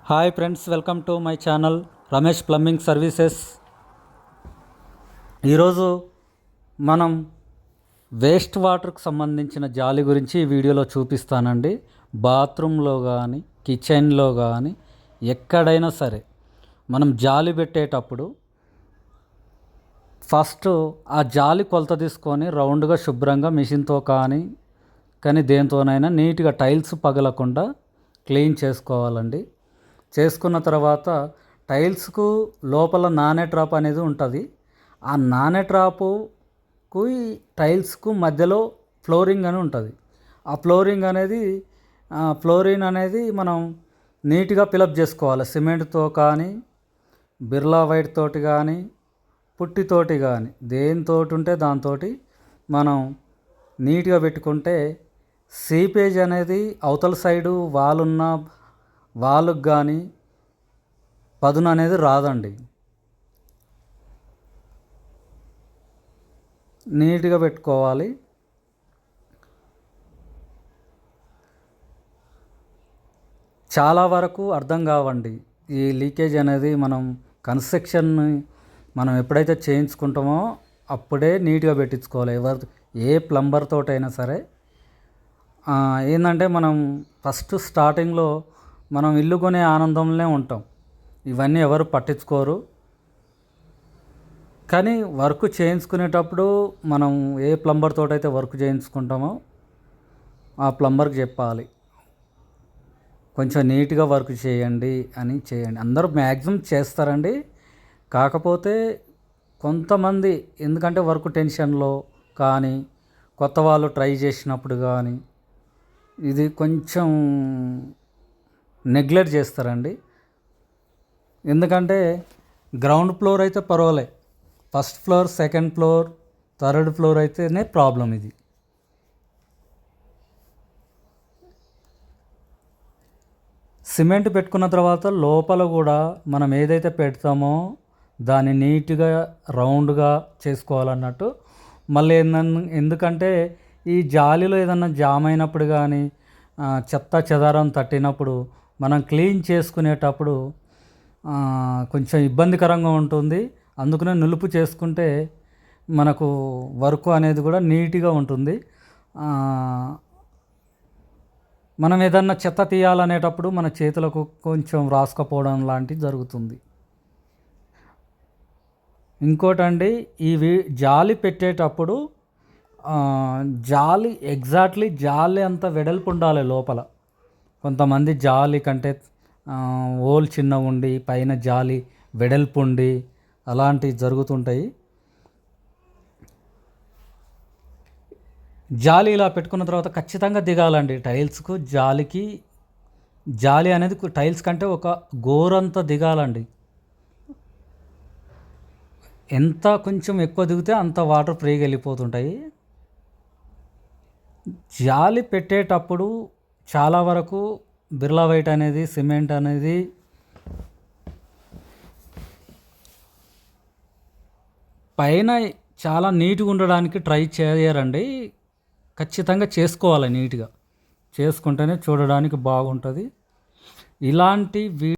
Hi friends, welcome to my channel Ramesh plumbing services. ఈరోజు మనం waste వాటర్కి సంబంధించిన జాలి గురించి ఈ వీడియోలో చూపిస్తానండి. బాత్రూంలో కానీ కిచెన్లో కానీ ఎక్కడైనా సరే మనం జాలి పెట్టేటప్పుడు ఫస్ట్ ఆ జాలి కొలత తీసుకొని రౌండ్గా శుభ్రంగా మిషన్తో కానీ దేంతోనైనా నీట్గా టైల్స్ పగలకుండా క్లీన్ చేసుకోవాలండి. చేసుకున్న తర్వాత టైల్స్కు లోపల నానే డ్రాప్ అనేది ఉంటుంది. ఆ నానే డ్రాపుకు ఈ టైల్స్కు మధ్యలో ఫ్లోరింగ్ అని ఉంటుంది. ఆ ఫ్లోరిన్ అనేది మనం నీట్గా ఫిలప్ చేసుకోవాలి. సిమెంట్తో కానీ బిర్లా వైట్ తోటి కానీ పుట్టితోటి కానీ దేనితోటి ఉంటే దాంతో మనం నీట్గా పెట్టుకుంటే సీపేజ్ అనేది అవతల సైడు వాళ్ళకు కానీ పదును అనేది రాదండి. నీట్గా పెట్టుకోవాలి. చాలా వరకు అర్థం కావండి ఈ లీకేజ్ అనేది. కన్స్ట్రక్షన్ మనం ఎప్పుడైతే చేయించుకుంటామో అప్పుడే నీట్గా పెట్టించుకోవాలి. ఏ ప్లంబర్ తోటైనా సరే ఏంటంటే మనం ఫస్ట్ స్టార్టింగ్లో మనం ఇల్లు కొనే ఆనందంలోనే ఉంటాం. ఇవన్నీ ఎవరు పట్టించుకోరు. కానీ వర్క్ చేయించుకునేటప్పుడు మనం ఏ ప్లంబర్ తోటైతే వర్క్ చేయించుకుంటామో ఆ ప్లంబర్కి చెప్పాలి, కొంచెం నీట్గా వర్క్ చేయండి. అందరూ మ్యాక్సిమం చేస్తారండి. కాకపోతే కొంతమంది ఎందుకంటే వర్క్ టెన్షన్లో కానీ కొత్త వాళ్ళు ట్రై చేసినప్పుడు కానీ ఇది కొంచెం నెగ్లెక్ట్ చేస్తారండి. ఎందుకంటే గ్రౌండ్ ఫ్లోర్ అయితే పర్వాలే, first floor, second floor, third floor అయితేనే ప్రాబ్లం. ఇది సిమెంట్ పెట్టుకున్న తర్వాత లోపల కూడా మనం ఏదైతే పెడతామో దాన్ని నీట్గా రౌండ్గా చేసుకోవాలన్నట్టు. మళ్ళీ ఎందుకంటే ఈ జాలీలో ఏదన్నా జామ్ అయినప్పుడు కానీ చెత్త చెదారం తట్టినప్పుడు మనం క్లీన్ చేసుకునేటప్పుడు కొంచెం ఇబ్బందికరంగా ఉంటుంది. అందుకనే నులుపు చేసుకుంటే మనకు వర్క్ అనేది కూడా నీట్గా ఉంటుంది. మనం ఏదన్నా చెత్త తీయాలనేటప్పుడు మన చేతులకు కొంచెం రాసుకపోవడం లాంటివి జరుగుతుంది. ఇంకోటండి, ఇవి జాలి పెట్టేటప్పుడు జాలి అంత వెడల్పు ఉండాలి లోపల. కొంతమంది జాలి కంటే హోల్ చిన్నగా ఉండి పైన జాలి వెడల్పు ఉండి అలాంటివి జరుగుతుంటాయి. జాలి ఇలా పెట్టుకున్న తర్వాత ఖచ్చితంగా దిగాలండి. టైల్స్కు జాలి అనేది టైల్స్ కంటే ఒక గోరంతా దిగాలండి. ఎంత కొంచెం ఎక్కువ దిగితే అంత వాటర్ ఫ్రీగా వెళ్ళిపోతుంటాయి. జాలి పెట్టేటప్పుడు చాలా వరకు బిర్లా వైట్ అనేది, సిమెంట్ అనేది పైన చాలా నీట్గా ఉండడానికి ట్రై చేయరండి. ఖచ్చితంగా చేసుకోవాలి. నీట్గా చేసుకుంటేనే చూడడానికి బాగుంటుంది. ఇలాంటి